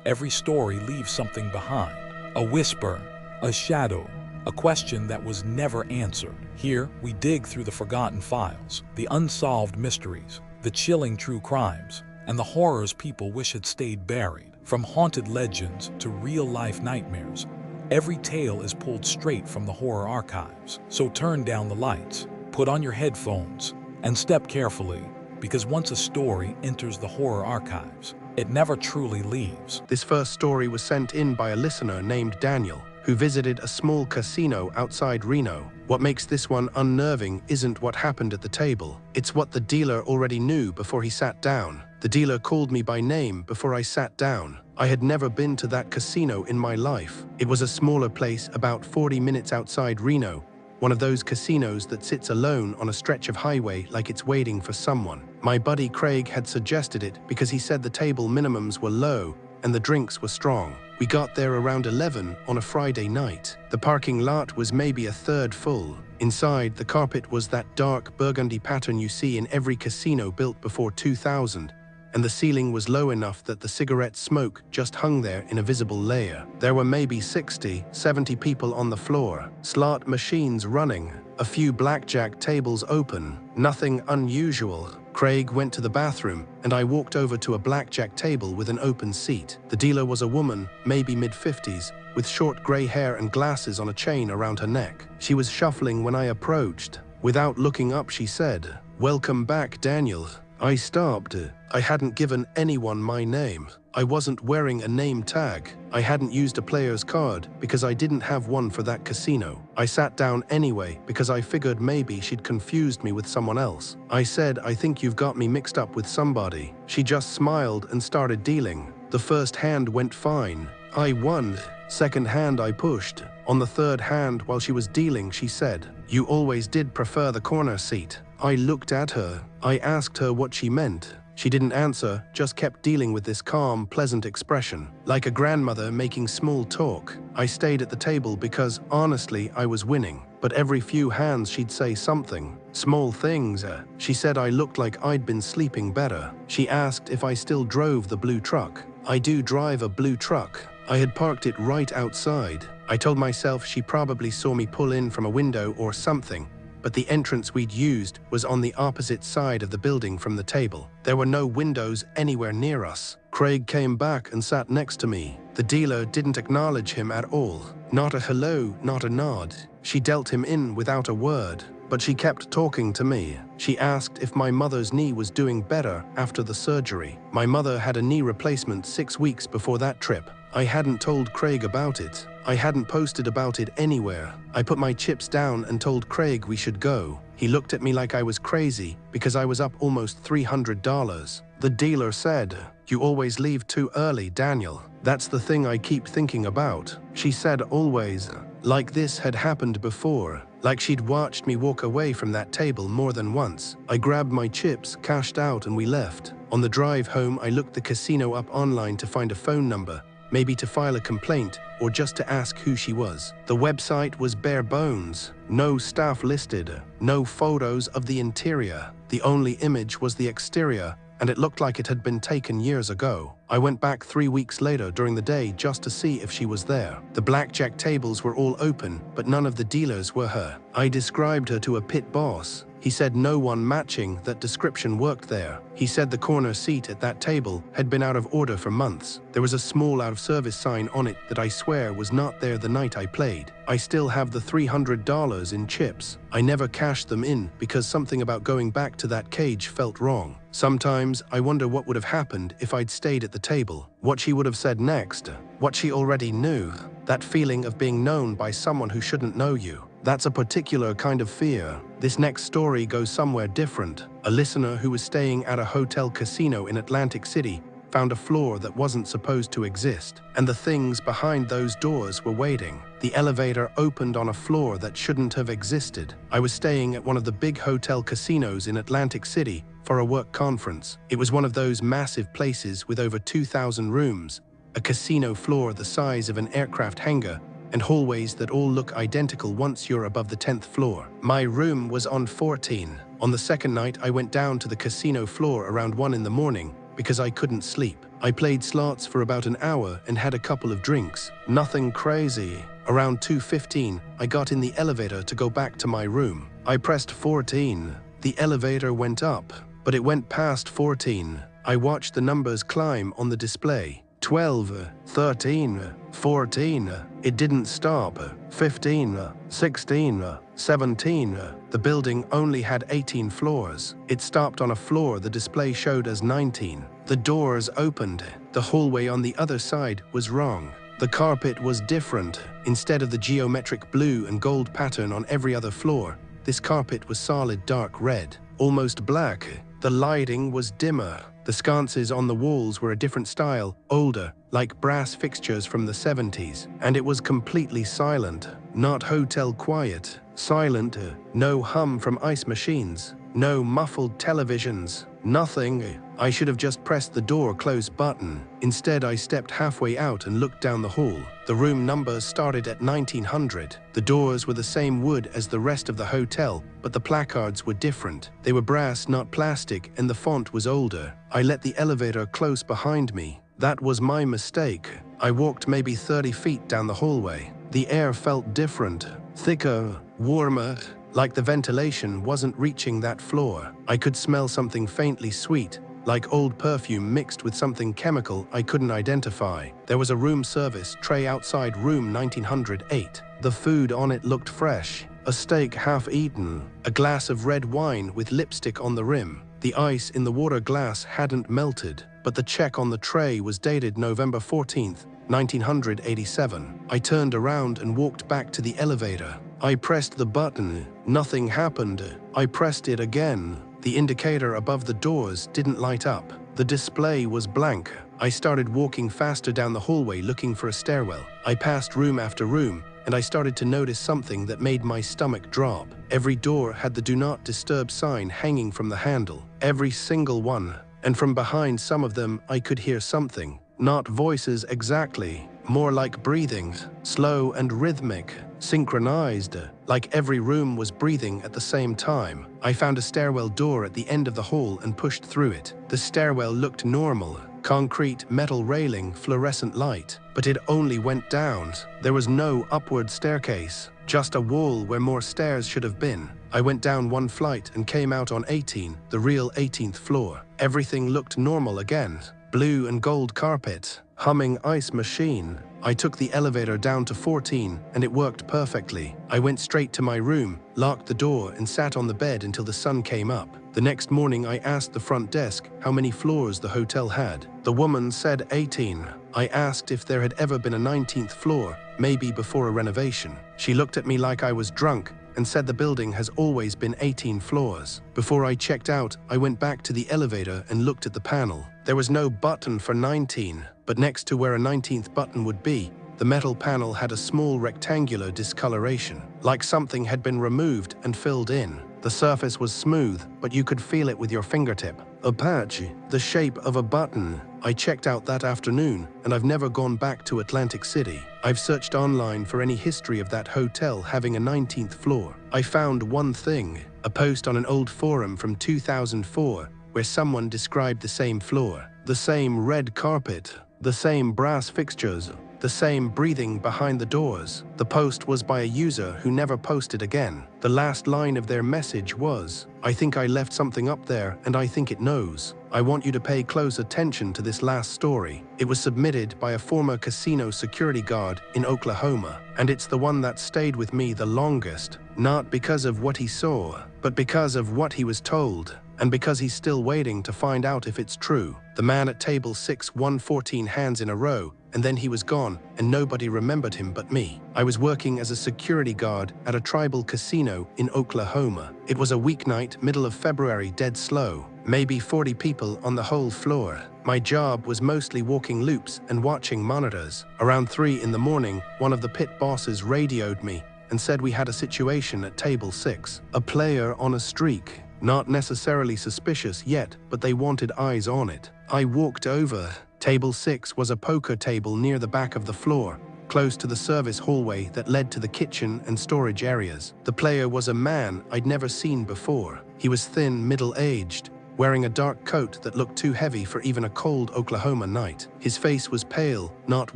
Every story leaves something behind. A whisper, a shadow, a question that was never answered. Here, we dig through the forgotten files, the unsolved mysteries, the chilling true crimes, and the horrors people wish had stayed buried. From haunted legends to real-life nightmares, every tale is pulled straight from the horror archives. So turn down the lights, put on your headphones, and step carefully, because once a story enters the horror archives, it never truly leaves. This first story was sent in by a listener named Daniel, who visited a small casino outside Reno. What makes this one unnerving isn't what happened at the table. It's what the dealer already knew before he sat down. The dealer called me by name before I sat down. I had never been to that casino in my life. It was a smaller place about 40 minutes outside Reno, one of those casinos that sits alone on a stretch of highway like it's waiting for someone. My buddy Craig had suggested it because he said the table minimums were low and the drinks were strong. We got there around 11 on a Friday night. The parking lot was maybe a third full. Inside, the carpet was that dark burgundy pattern you see in every casino built before 2000, and the ceiling was low enough that the cigarette smoke just hung there in a visible layer. There were maybe 60, 70 people on the floor, slot machines running, a few blackjack tables open, nothing unusual. Craig went to the bathroom, and I walked over to a blackjack table with an open seat. The dealer was a woman, maybe mid-50s, with short gray hair and glasses on a chain around her neck. She was shuffling when I approached. Without looking up, she said, "Welcome back, Daniel." I stopped. I hadn't given anyone my name. I wasn't wearing a name tag. I hadn't used a player's card because I didn't have one for that casino. I sat down anyway because I figured maybe she'd confused me with someone else. I said, "I think you've got me mixed up with somebody." She just smiled and started dealing. The first hand went fine. I won. Second hand I pushed. On the third hand, while she was dealing, she said, "You always did prefer the corner seat." I looked at her. I asked her what she meant. She didn't answer, just kept dealing with this calm, pleasant expression, like a grandmother making small talk. I stayed at the table because, honestly, I was winning. But every few hands she'd say something. Small things. She said I looked like I'd been sleeping better. She asked if I still drove the blue truck. I do drive a blue truck. I had parked it right outside. I told myself she probably saw me pull in from a window or something, but the entrance we'd used was on the opposite side of the building from the table. There were no windows anywhere near us. Craig came back and sat next to me. The dealer didn't acknowledge him at all. Not a hello, not a nod. She dealt him in without a word, but she kept talking to me. She asked if my mother's knee was doing better after the surgery. My mother had a knee replacement 6 weeks before that trip. I hadn't told Craig about it. I hadn't posted about it anywhere. I put my chips down and told Craig we should go. He looked at me like I was crazy because I was up almost $300. The dealer said, "You always leave too early, Daniel. That's the thing I keep thinking about." She said always, like this had happened before, like she'd watched me walk away from that table more than once. I grabbed my chips, cashed out, and we left. On the drive home, I looked the casino up online to find a phone number, maybe to file a complaint or just to ask who she was. The website was bare bones. No staff listed, no photos of the interior. The only image was the exterior, and it looked like it had been taken years ago. I went back 3 weeks later during the day just to see if she was there. The blackjack tables were all open, but none of the dealers were her. I described her to a pit boss. He said no one matching that description worked there. He said the corner seat at that table had been out of order for months. There was a small out-of-service sign on it that I swear was not there the night I played. I still have the $300 in chips. I never cashed them in because something about going back to that cage felt wrong. Sometimes I wonder what would have happened if I'd stayed at the table, what she would have said next, what she already knew. That feeling of being known by someone who shouldn't know you. That's a particular kind of fear. This next story goes somewhere different. A listener who was staying at a hotel casino in Atlantic City found a floor that wasn't supposed to exist, and the things behind those doors were waiting. The elevator opened on a floor that shouldn't have existed. I was staying at one of the big hotel casinos in Atlantic City for a work conference. It was one of those massive places with over 2,000 rooms, a casino floor the size of an aircraft hangar, and hallways that all look identical once you're above the 10th floor. My room was on 14. On the second night, I went down to the casino floor around 1 in the morning because I couldn't sleep. I played slots for about an hour and had a couple of drinks. Nothing crazy. Around 2:15, I got in the elevator to go back to my room. I pressed 14. The elevator went up, but it went past 14. I watched the numbers climb on the display. 12, 13, 14. It didn't stop. 15, 16, 17. The building only had 18 floors. It stopped on a floor the display showed as 19. The doors opened. The hallway on the other side was wrong. The carpet was different. Instead of the geometric blue and gold pattern on every other floor, this carpet was solid dark red, almost black. The lighting was dimmer. The sconces on the walls were a different style, older, like brass fixtures from the 70s. And it was completely silent. Not hotel quiet. Silent. No hum from ice machines. No muffled televisions. Nothing. I should have just pressed the door close button. Instead, I stepped halfway out and looked down the hall. The room numbers started at 1900. The doors were the same wood as the rest of the hotel, but the placards were different. They were brass, not plastic, and the font was older. I let the elevator close behind me. That was my mistake. I walked maybe 30 feet down the hallway. The air felt different, thicker, warmer, like the ventilation wasn't reaching that floor. I could smell something faintly sweet, like old perfume mixed with something chemical I couldn't identify. There was a room service tray outside room 1908. The food on it looked fresh. A steak half eaten, a glass of red wine with lipstick on the rim. The ice in the water glass hadn't melted, but the check on the tray was dated November 14th, 1987. I turned around and walked back to the elevator. I pressed the button. Nothing happened. I pressed it again. The indicator above the doors didn't light up. The display was blank. I started walking faster down the hallway looking for a stairwell. I passed room after room, and I started to notice something that made my stomach drop. Every door had the "Do Not Disturb" sign hanging from the handle. Every single one. And from behind some of them, I could hear something. Not voices exactly, more like breathing, slow and rhythmic, synchronized, like every room was breathing at the same time. I found a stairwell door at the end of the hall and pushed through it. The stairwell looked normal, concrete, metal railing, fluorescent light, but it only went down. There was no upward staircase, just a wall where more stairs should have been. I went down one flight and came out on 18, the real 18th floor. Everything looked normal again. Blue and gold carpet, humming ice machine. I took the elevator down to 14 and it worked perfectly. I went straight to my room, locked the door and sat on the bed until the sun came up. The next morning I asked the front desk how many floors the hotel had. The woman said 18. I asked if there had ever been a 19th floor, maybe before a renovation. She looked at me like I was drunk and said the building has always been 18 floors. Before I checked out, I went back to the elevator and looked at the panel. There was no button for 19, but next to where a 19th button would be, the metal panel had a small rectangular discoloration, like something had been removed and filled in. The surface was smooth, but you could feel it with your fingertip. A patch, the shape of a button. I checked out that afternoon, and I've never gone back to Atlantic City. I've searched online for any history of that hotel having a 19th floor. I found one thing, a post on an old forum from 2004, where someone described the same floor, the same red carpet, the same brass fixtures, the same breathing behind the doors. The post was by a user who never posted again. The last line of their message was, "I think I left something up there and I think it knows. I want you to pay close attention to this last story." It was submitted by a former casino security guard in Oklahoma, and it's the one that stayed with me the longest, not because of what he saw, but because of what he was told, and because he's still waiting to find out if it's true. The man at table 6 won 14 hands in a row, and then he was gone, and nobody remembered him but me. I was working as a security guard at a tribal casino in Oklahoma. It was a weeknight, middle of February, dead slow. Maybe 40 people on the whole floor. My job was mostly walking loops and watching monitors. Around 3 in the morning, one of the pit bosses radioed me and said we had a situation at table 6. A player on a streak. Not necessarily suspicious yet, but they wanted eyes on it. I walked over. Table 6 was a poker table near the back of the floor, close to the service hallway that led to the kitchen and storage areas. The player was a man I'd never seen before. He was thin, middle-aged, wearing a dark coat that looked too heavy for even a cold Oklahoma night. His face was pale, not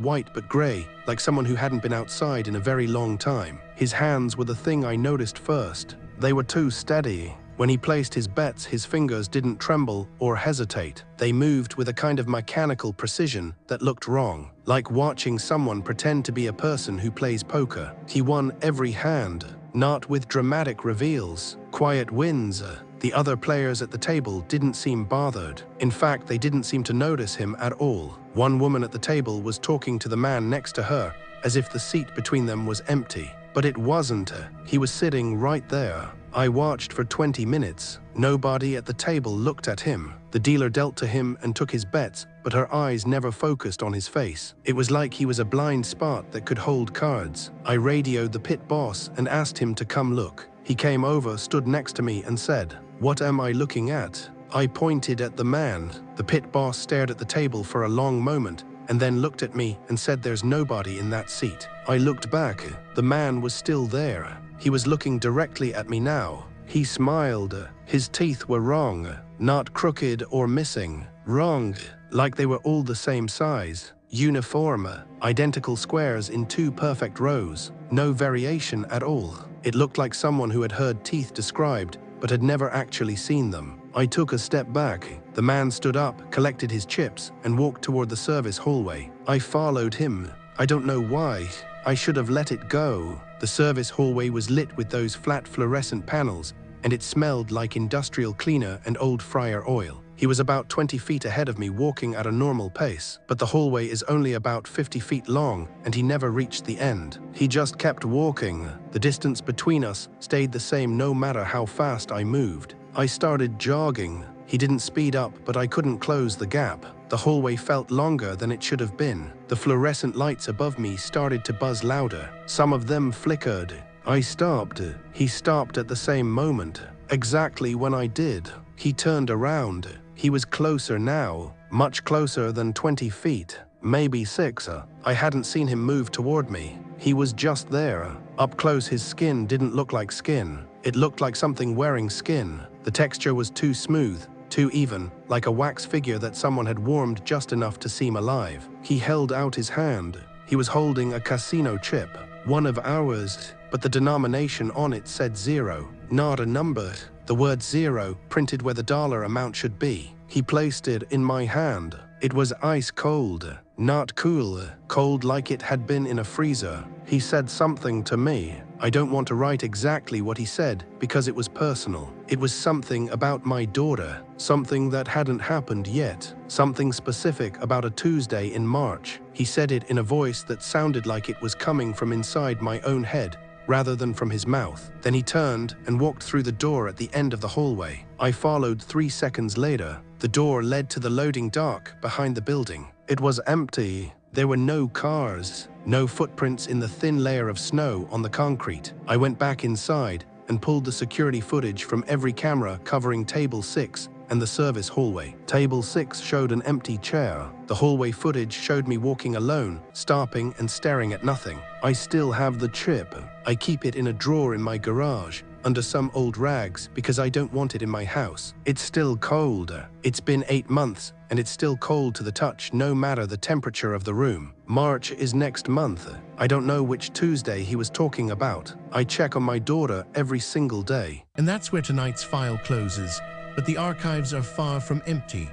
white but gray, like someone who hadn't been outside in a very long time. His hands were the thing I noticed first. They were too steady. When he placed his bets, his fingers didn't tremble or hesitate. They moved with a kind of mechanical precision that looked wrong, like watching someone pretend to be a person who plays poker. He won every hand, not with dramatic reveals, quiet wins. The other players at the table didn't seem bothered. In fact, they didn't seem to notice him at all. One woman at the table was talking to the man next to her, as if the seat between them was empty. But it wasn't. He was sitting right there. I watched for 20 minutes. Nobody at the table looked at him. The dealer dealt to him and took his bets, but her eyes never focused on his face. It was like he was a blind spot that could hold cards. I radioed the pit boss and asked him to come look. He came over, stood next to me and said, "What am I looking at?" I pointed at the man. The pit boss stared at the table for a long moment and then looked at me and said, "There's nobody in that seat." I looked back. The man was still there. He was looking directly at me now. He smiled. His teeth were wrong, not crooked or missing. Wrong, like they were all the same size. Uniform, identical squares in 2 perfect rows. No variation at all. It looked like someone who had heard teeth described, but had never actually seen them. I took a step back. The man stood up, collected his chips, and walked toward the service hallway. I followed him. I don't know why. I should have let it go. The service hallway was lit with those flat fluorescent panels, and it smelled like industrial cleaner and old fryer oil. He was about 20 feet ahead of me, walking at a normal pace, but the hallway is only about 50 feet long, and he never reached the end. He just kept walking. The distance between us stayed the same no matter how fast I moved. I started jogging. He didn't speed up, but I couldn't close the gap. The hallway felt longer than it should have been. The fluorescent lights above me started to buzz louder. Some of them flickered. I stopped. He stopped at the same moment. Exactly when I did. He turned around. He was closer now, much closer than 20 feet, maybe 6. I hadn't seen him move toward me. He was just there. Up close, his skin didn't look like skin. It looked like something wearing skin. The texture was too smooth, too even, like a wax figure that someone had warmed just enough to seem alive. He held out his hand. He was holding a casino chip, one of ours, but the denomination on it said 0, not a number. The word 0 printed where the dollar amount should be. He placed it in my hand. It was ice cold, not cool, cold like it had been in a freezer. He said something to me. I don't want to write exactly what he said because it was personal. It was something about my daughter, something that hadn't happened yet, something specific about a Tuesday in March. He said it in a voice that sounded like it was coming from inside my own head, rather than from his mouth. Then he turned and walked through the door at the end of the hallway. I followed 3 seconds later. The door led to the loading dock behind the building. It was empty. There were no cars, no footprints in the thin layer of snow on the concrete. I went back inside and pulled the security footage from every camera covering Table 6 and the service hallway. Table 6 showed an empty chair. The hallway footage showed me walking alone, stopping and staring at nothing. I still have the chip. I keep it in a drawer in my garage, under some old rags, because I don't want it in my house. It's still cold. It's been 8 months, and it's still cold to the touch, no matter the temperature of the room. March is next month. I don't know which Tuesday he was talking about. I check on my daughter every single day. And that's where tonight's file closes. But the archives are far from empty.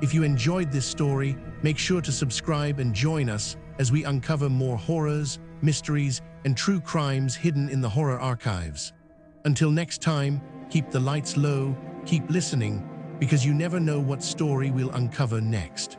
If you enjoyed this story, make sure to subscribe and join us as we uncover more horrors, mysteries, and true crimes hidden in the horror archives. Until next time, keep the lights low, keep listening, because you never know what story we'll uncover next.